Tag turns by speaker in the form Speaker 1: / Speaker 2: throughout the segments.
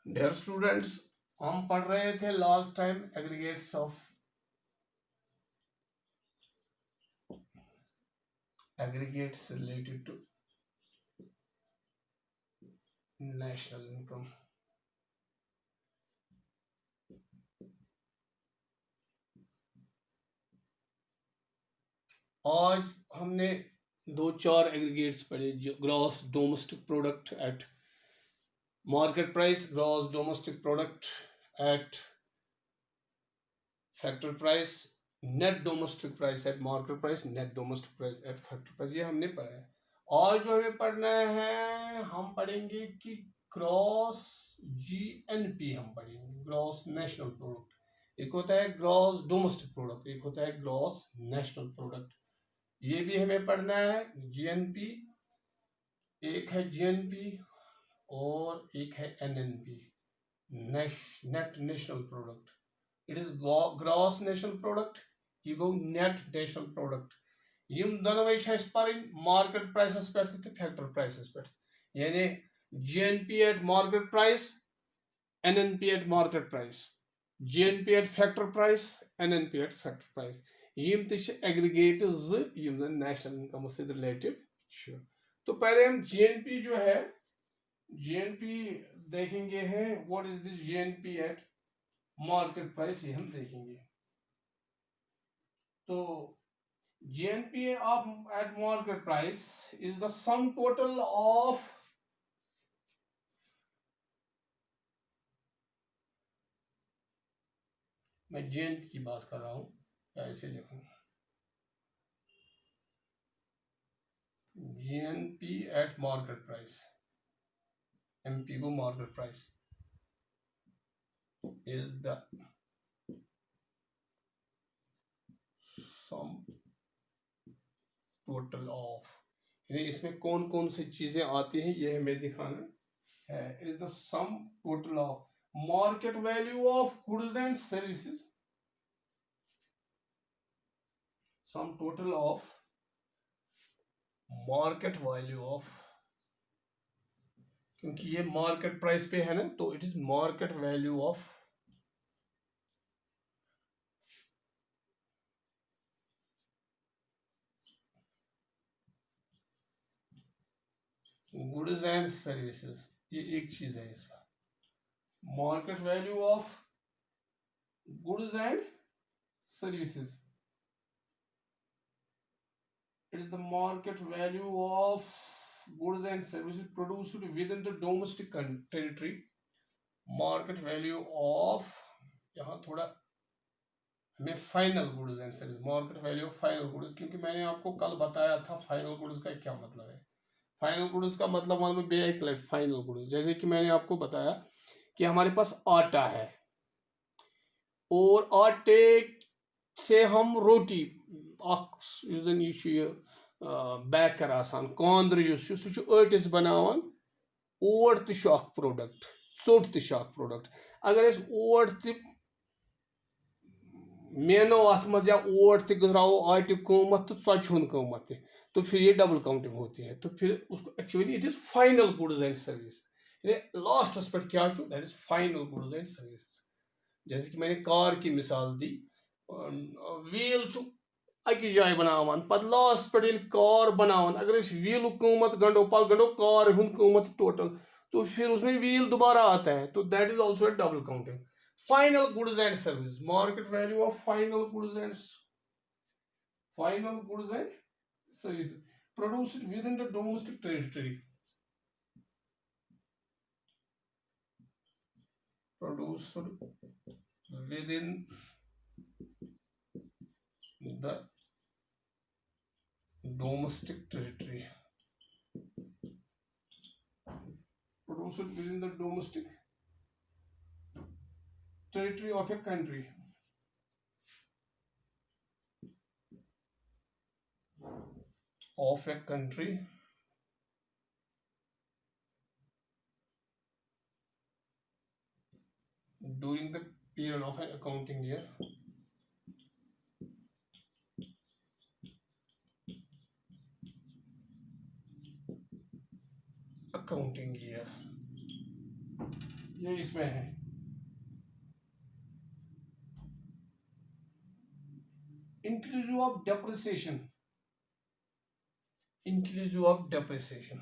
Speaker 1: Dear students, हम पढ़ रहे थे last time aggregates related to national income. आज हमने दो चार एग्रीगेट्स पढ़े, जो gross domestic product at market price, gross domestic product at factor price, net domestic price at market price, net domestic price at factor price. ये हमने पढ़ा है। और जो हमें पढ़ना है, हम पढ़ेंगे कि ग्रॉस जीएनपी हम पढ़ेंगे, ग्रॉस नेशनल प्रोडक्ट। एक होता है ग्रॉस डोमेस्टिक प्रोडक्ट, एक होता है ग्रॉस नेशनल प्रोडक्ट। ये भी हमें पढ़ना है। जीएनपी एक है, जीएनपी और एक है NNP, net national product. It is gross national product, ये गो नेट नेशनल प्रोडक्ट। यम दोनों पर मार्केट प्राइस पे फैक्टर प्राइस पे, यानी GNP at market price, NNP at market price, GNP at factor price, NNP at factor price. यम aggregate national income से रिलेटेड। तो पहले हम जीएनपी जो है, जीएनपी देखेंगे हैं। What is this GNP at market price, ये हम देखेंगे। तो GNP of at market price is the sum total of मैं GNP की बात कर रहा हूं, या ऐसे लिखूं GNP at market price, MP को market price is the sum total of, यानी इसमें कौन कौन सी चीजें आती हैं ये हमें दिखाना है। Is the sum total of market value of goods and services, sum total of market value of, क्योंकि ये मार्केट प्राइस पे है ना, तो it is market value of goods and services. ये एक चीज है इसका, market value of goods and services. It is the market value of goods and services produced with in the domestic territory. Market value of, यहाँ थोड़ा हमें final goods and service, market value of final goods, क्योंकि मैंने आपको कल बताया था final goods का क्या मतलब है। फाइनल गुड्स का मतलब फाइनल गुड्स, जैसे कि मैंने आपको बताया कि हमारे पास आटा है और आटे से हम रोटी बैकर आसान कांद्र अटिस बनावान, ओट तह प्रोडक्ट, चोट तह प्रोडक्ट। अगर ओट त मेनो अत मज या ओट तराओ आटे कीमत तो षोचि हुंद कीमत त, तो फिर ये डबल काउंटिंग होती है। तो फिर उसको actually it is final goods and service, लास्टस पे क्या that is final goods and service. जैसे कि मैंने कार की मिसाल दी, व्हील अकि जाए बनावान, पत लास्ट पे कार बनावान, अगर व्हील कीमत गंडो पल गंडो कार हुंद कीमत टोटल, तो फिर उसमें व्हील दोबारा आता है, तो that is also A double counting. Final goods and service, market value of final goods and service produced with in the domestic territory, produced within the domestic territory, produced within the domestic territory of a country, during the period of an accounting year, accounting year ये इसमें है, inclusive of depreciation, inclusive of depreciation,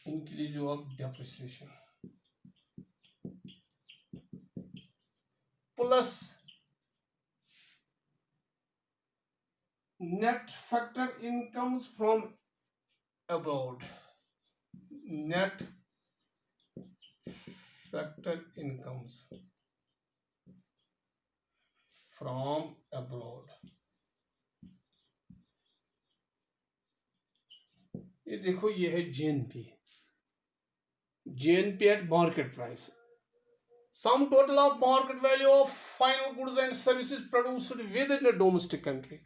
Speaker 1: inclusive of depreciation plus net factor incomes from abroad, net factor incomes from abroad। ये देखो, ये है GNP, GNP at market price, sum total of market value of final goods and services produced with in the domestic country.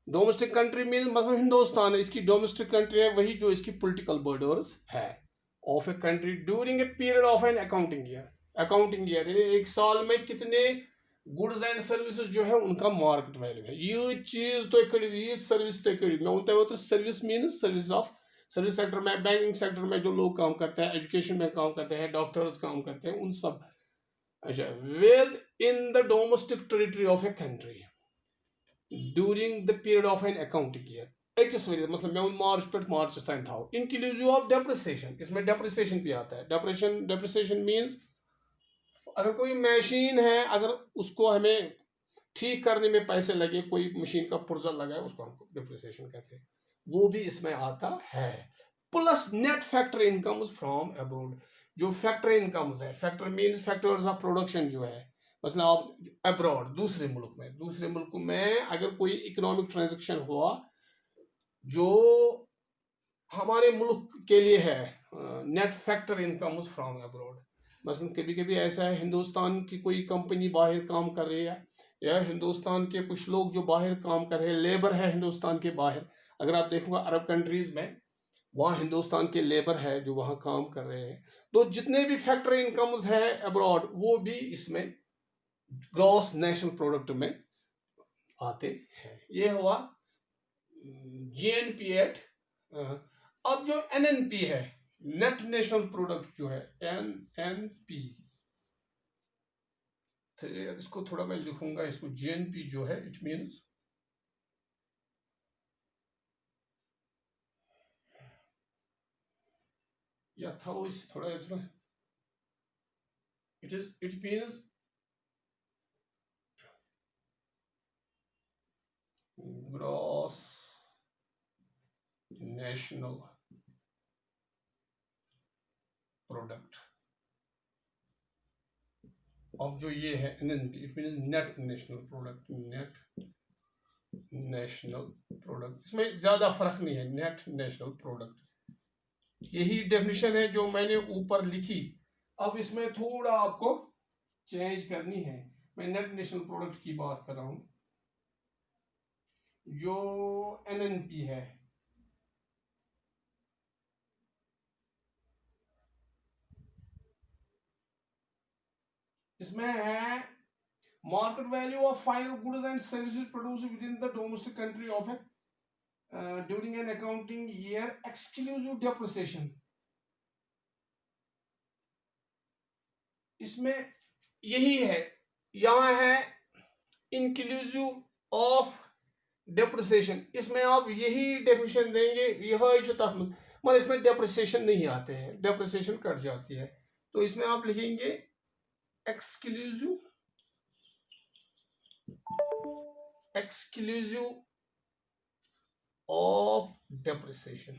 Speaker 1: Domestic country mean मतलब हिंदुस्तान है, इसकी domestic country है वही जो इसकी पॉलिटिकल बॉर्डर्स है of a country during a period of an accounting year. Accounting year यानी एक साल में कितने गुड्स एंड सर्विसेज जो है उनका मार्केट वैल्यू है। ये चीज तो ये सर्विस तो मैं बोलता हूँ, तो service mean service of service sector में, बैंकिंग सेक्टर में जो लोग काम करते हैं, एजुकेशन में काम करते हैं, डॉक्टर्स काम करते हैं, उन सब। अच्छा, with in the domestic territory of a country during the period of an accounting year. एक मतलब मैं मार्च पे मार्च तक था, इंक्लूसिव ऑफ डेप्रिसिएशन, इसमें डेप्रिसिएशन भी आता है। डेप्रिसिएशन मींस अगर कोई मशीन है, अगर उसको हमें ठीक करने में पैसे लगे, कोई मशीन का पुर्जा लगा है, उसको हम डेप्रिसिएशन कहते हैं, वो भी इसमें आता है। Plus net factor incomes from abroad, जो फैक्टर इनकम्स है, factor means factors of production जो है, मतलब आप अब्रॉड दूसरे मुल्क में अगर कोई इकोनॉमिक ट्रांजैक्शन हुआ जो हमारे मुल्क के लिए है, net factor incomes from abroad. मसलन कभी कभी ऐसा है, हिंदुस्तान की कोई कंपनी बाहर काम कर रही है, या हिंदुस्तान के कुछ लोग जो बाहर काम कर रहे हैं, लेबर है हिंदुस्तान के बाहर। अगर आप देखोगे अरब कंट्रीज में, वहाँ हिंदुस्तान के लेबर है जो वहाँ काम कर रहे हैं, तो जितने भी फैक्टर इनकम्स है अब्रॉड वो भी इसमें ग्रॉस नेशनल प्रोडक्ट में आते हैं। ये हुआ जीएनपी एट। अब जो एनएनपी है, नेट नेशनल प्रोडक्ट जो है, एनएनपी, इसको थोड़ा मैं लिखूंगा, इसको जीएनपी जो है इट मींस या था वो इस थोड़ा it means gross national product. अब जो ये है NNP, it means net national product, net national product, इसमें ज्यादा फर्क नहीं है, नेट नेशनल प्रोडक्ट, यही डेफिनेशन है जो मैंने ऊपर लिखी। अब इसमें थोड़ा आपको चेंज करनी है, मैं नेट नेशनल प्रोडक्ट की बात कर रहा हूं, जो एनएनपी है, इसमें है market value of final goods and services produced with in the domestic country of A during an accounting year exclusive depreciation. इसमें यही है, यहां है इंक्लूसिव ऑफ डेप्रिसिएशन, इसमें आप यही डेफिनेशन देंगे, यह मगर इसमें डेप्रिसिएशन नहीं आते हैं, डेप्रिसिएशन कट जाती है, तो इसमें आप लिखेंगे एक्सक्लूसिव ऑफ डेप्रिसिएशन,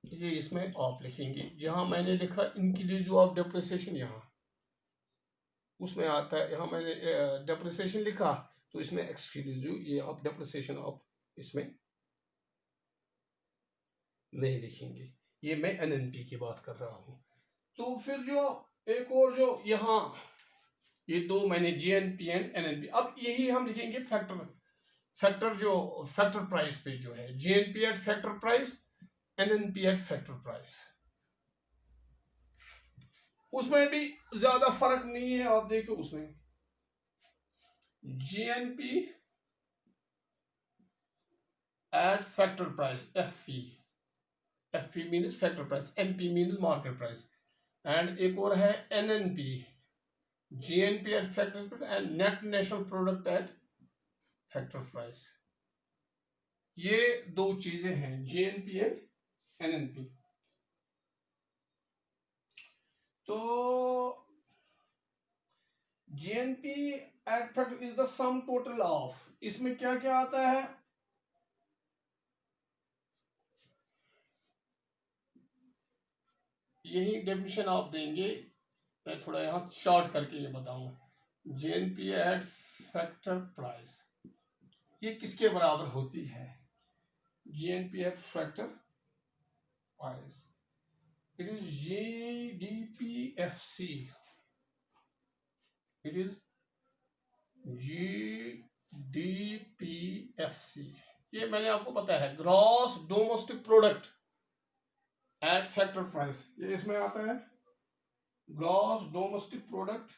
Speaker 1: ये इसमें आप लिखेंगे। जहां मैंने लिखा इंक्लूसिव ऑफ डेप्रिसिएशन, यहां उसमें आता है, यहां मैंने डेप्रिसिएशन लिखा तो इसमें एक्सक्लूसिव, ये आप डेप्रिसिएशन आप इसमें नहीं लिखेंगे, ये मैं एनएनपी की बात कर रहा हूं। तो फिर जो एक और जो यहाँ ये दो मैंने जीएनपी एंड एनएनपी, अब यही हम लिखेंगे फैक्टर जो फैक्टर प्राइस पे जो है, GNP at factor price, NNP at factor price, उसमें भी ज्यादा फर्क नहीं है। आप देखो उसमें GNP at factor price, FP, FP means factor price, NP means market price, and एक और है NNP, GNP eight factor price and net national product at factor price. ये दो चीजें हैं, GNP एंड NNP। तो GNP eight factor is the sum total of, इसमें क्या क्या आता है, यही डेफिनेशन आप देंगे। मैं थोड़ा यहाँ शॉर्ट करके ये बताऊं, GNP एट फैक्टर प्राइस ये किसके बराबर होती है, GNP eight factor price it is GDPFC, it is GDPFC। ये मैंने आपको बताया है, gross domestic product at factor price, ये इसमें आता है gross domestic product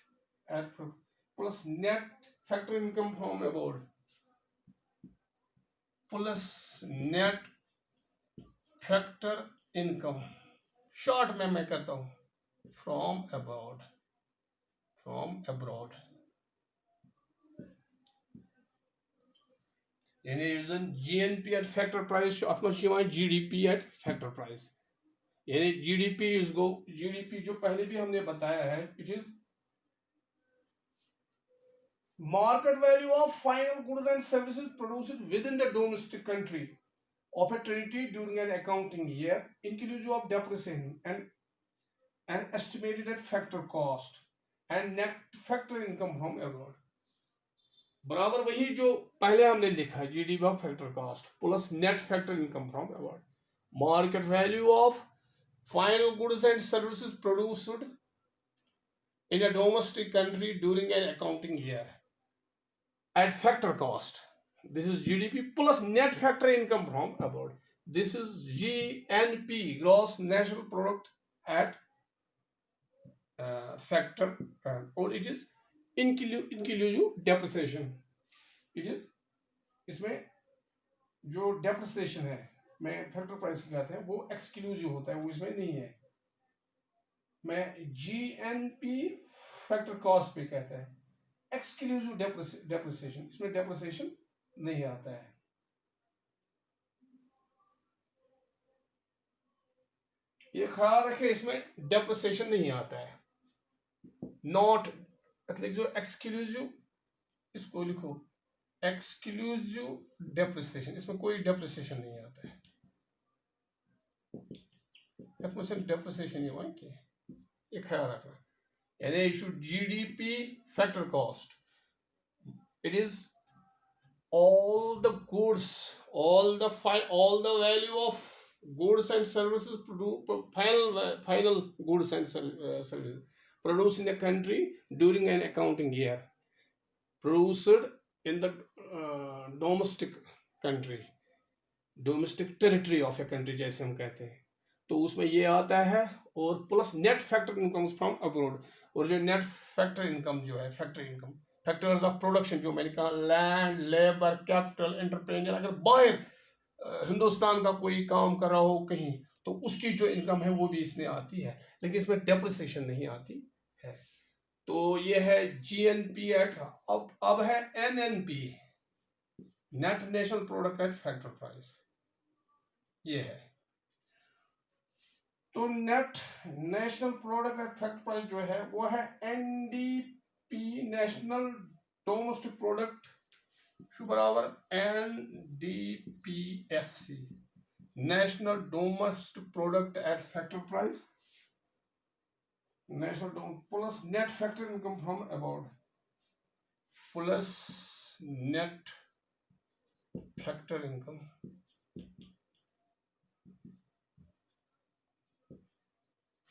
Speaker 1: eight plus net factor income from abroad plus net factor income, short में मैं करता हूं फ्रॉम अब्रॉड, यानी GNP एट फैक्टर प्राइस अथ मज GDP एट फैक्टर प्राइस, यानी GDP जो पहले भी हमने बताया है, it is market value of final goods and services produced with in the domestic country of a territory during an accounting year, inclusive of depreciation and estimated at factor cost and net factor income from abroad। बराबर वही जो पहले हमने लिखा, GDP of factor cost plus net factor income from abroad, market value of final goods and services produced in a domestic country during an accounting year at factor cost, this is GDP plus net factor income from abroad, this is GNP, gross national product at factor, or it is inclusive depreciation, it is इसमें जो depreciation है मैं factor price की कहते हैं वो exclusive होता है, वो इसमें नहीं है। मैं GNP फैक्टर कॉस्ट पे कहता है एक्सक्लूसिव डेप्रिसिएशन, इसमें डेप्रिसिएशन नहीं आता है। ये ख्याल रखें, इसमें डेप्रिसिएशन नहीं आता है, नॉट मतलब जो एक्सक्लूसिव, इसको लिखो एक्सक्लूसिव डेप्रिसिएशन, इसमें कोई डेप्रिसिएशन नहीं आता है, डेप्रिसिएशन ये वहाँ की, ये ख्याल रखना। And they should GDP factor cost, it is all the goods, all the value of goods and services final goods and services produced in a country during an accounting year, produced in the domestic country, domestic territory of a country जैसे हम कहते हैं, तो उसमें ये आता है, और plus net factor income from abroad, और जो नेट फैक्टर इनकम जो है, factor income factors of production, जो मैंने कहा लैंड, लेबर, कैपिटल, एंटरप्रेन्योर, अगर बाहर हिंदुस्तान का कोई काम कर रहा हो कहीं, तो उसकी जो इनकम है वो भी इसमें आती है, लेकिन इसमें डेप्रिसिएशन नहीं आती है। तो ये है GNP एट, अब है NNP, net national product at factor price, ये है। तो net national product at factor price जो है वो है NDP, नेशनल डोमेस्टिक प्रोडक्ट बराबर NDPFC, national domestic product at factor price, national plus net factor income from abroad plus net factor income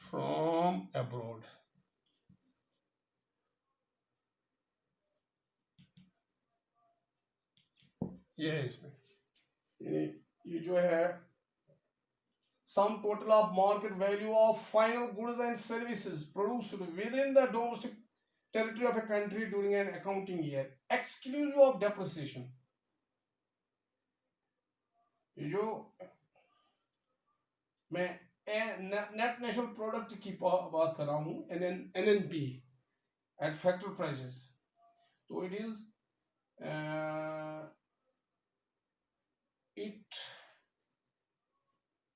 Speaker 1: from abroad. ये है इसमें, ये जो है sum total of market value of final goods and services produced within the domestic territory of a country during an accounting year, exclusive of depreciation। ये जो मैं net national product की बात कर रहा हूँ, NNP एट फैक्टर प्राइसेस। तो it is it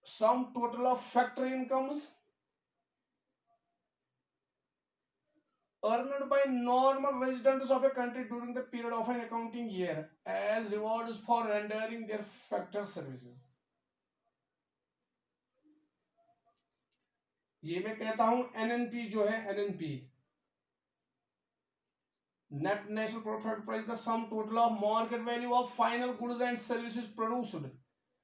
Speaker 1: sum total of factory incomes earned by normal residents of a country during the period of an accounting year as rewards for rendering their factor services। ये मैं कहता हूं NNP जो है, NNP net national product price, the sum total of market value of final goods and services produced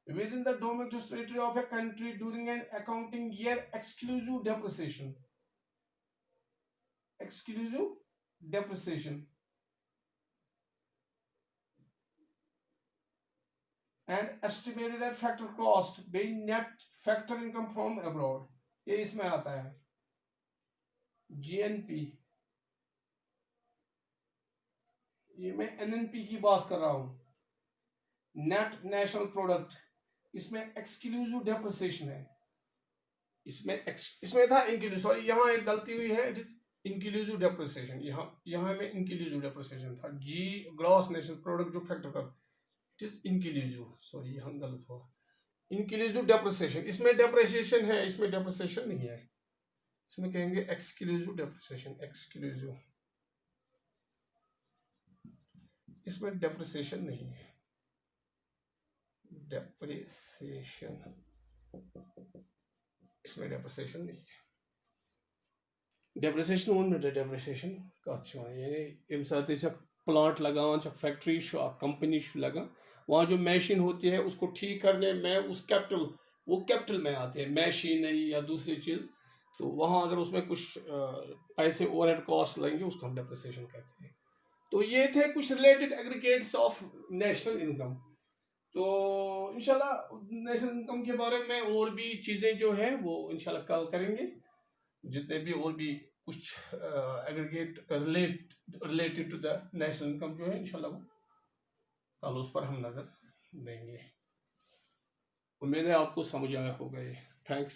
Speaker 1: within the domestic territory of a country during an accounting year exclusive depreciation, exclusive depreciation and estimated at factor cost being net factor income from abroad। ये इसमें आता है GNP। ये मैं NNP की बात कर रहा हूं, नेट नेशनल प्रोडक्ट। इसमें एक्सक्लूसिव डेप्रिसिएशन है, इसमें था इंक्लूसिव, सॉरी यहाँ एक गलती हुई है, इट इज इंक्लूसिव डेप्रिसिएशन। यहाँ में इंक्लूसिव डेप्रिसिएशन था, जी ग्रॉस नेशनल प्रोडक्ट जो फैक्टर का, इट इज इंक्लूसिव, सॉरी यहाँ गलत हुआ, इंक्लूसिव डेप्रिसिएशन। इसमें डेप्रिसिएशन है, इसमें डेप्रिसिएशन नहीं है, इसमें कहेंगे एक्सक्लूसिव डेप्रिसिएशन, एक्सक्लूसिव, इसमें डेप्रिसिएशन नहीं है, डेप्रिसिएशन, इसमें डेप्रिसिएशन नहीं है। डेप्रिसिएशन वोन में डेप्रिसिएशन कत यानी यम साथ प्लांट लगान फैक्ट्री कंपनी लगा, वहाँ जो मशीन होती है उसको ठीक करने में उस कैपिटल, वो कैपिटल में आते हैं मशीनरी या दूसरी चीज़, तो वहाँ अगर उसमें कुछ पैसे ओवरहेड कॉस्ट लगेंगे उसको हम डेप्रिसिएशन कहते हैं। तो ये थे कुछ related aggregates of national income. तो इंशाल्लाह नेशनल इनकम के बारे में और भी चीज़ें जो है वो इंशाल्लाह कल करेंगे, जितने भी और भी कुछ aggregate related to the national income जो है इंशाल्लाह वो कल उस पर हम नज़र देंगे। उम्मीद है आपको समझ आया होगा ये। थैंक्स।